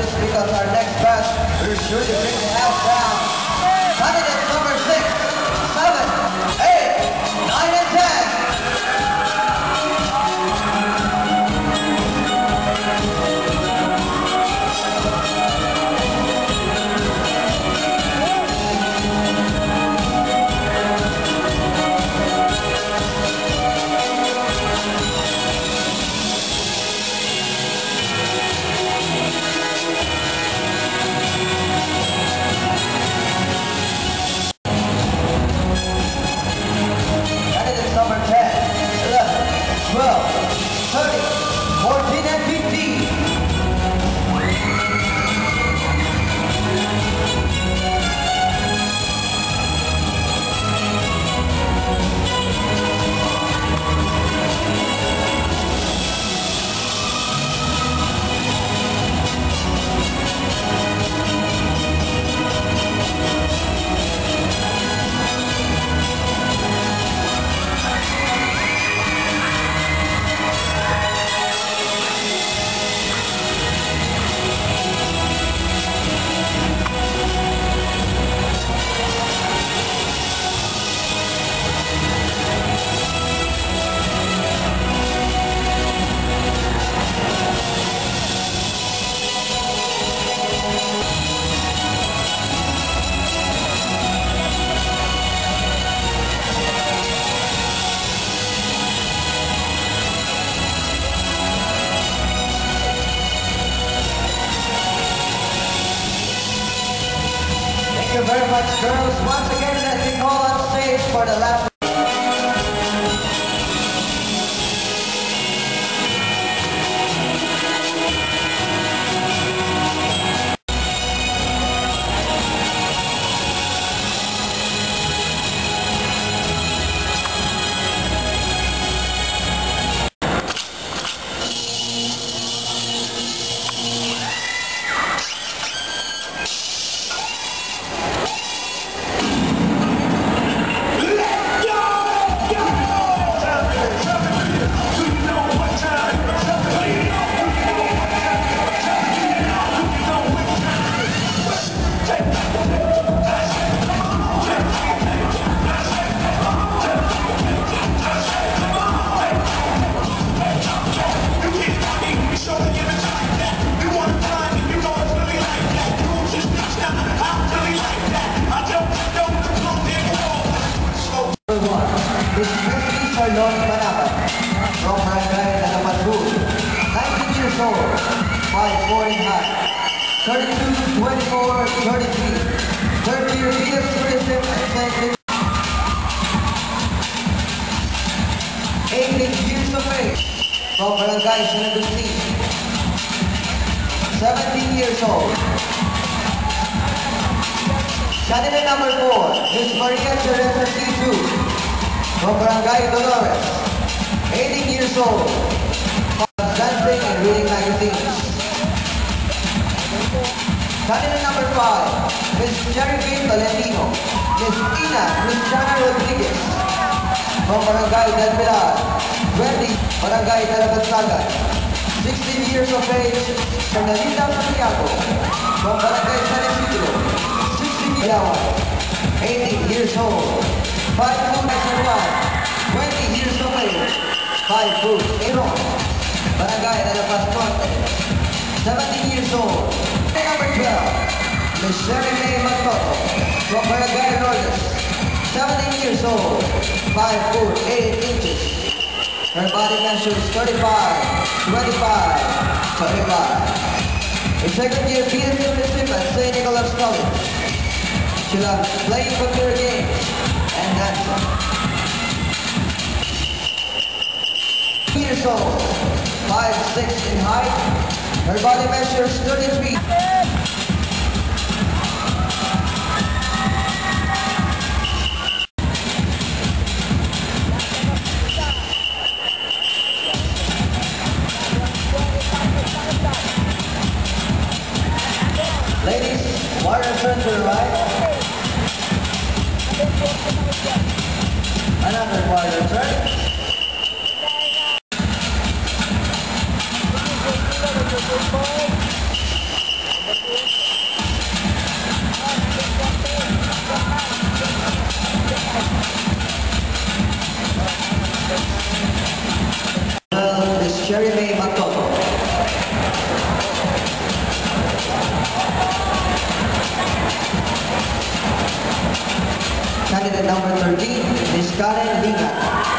this because our next batch will sure to bring the house down. Candidates number 6, 7, 8, 9, and 10. Thank you very much, girls. Once again, let me call on stage for the last. Lord Manapan from Barangay Nagapatbul, 19 years old, 5'4" in height, 32, 24, 33, 30 years of tourism and cycling, 18 years of age, from Barangay Sinagusti, 17 years old. Candidate number 4, Ms. Maria Teresa T2, from Barangay Dolores, 18 years old, dancing and reading magazines. Candidate number 5, Ms. Cherry Kay Tolentino, Ms. Ina Luciana Rodriguez, from Barangay Del Pilar, 20, Barangay Talabansagan, 16 years of age, from Nalita Santiago, from Barangay San Isidro, 16 years, 18 years old, 5 foot 20 years of age, 5 foot 8 Barangay Nalapas Norte, 17 years old. Number 12, Ms. Sherry May Matoto, from Barangay Lourdes, 17 years old, 5 foot 8 inches. Her body measures 35, 25, 25. A second-year BS student at St. Nicholas College. She loves playing computer games and dancing. 2 years old, 5'6" in height. Her body measures 30 feet. Ladies, water turn to the right. Another water turn. candidate number 13, Miss Karen Lingat.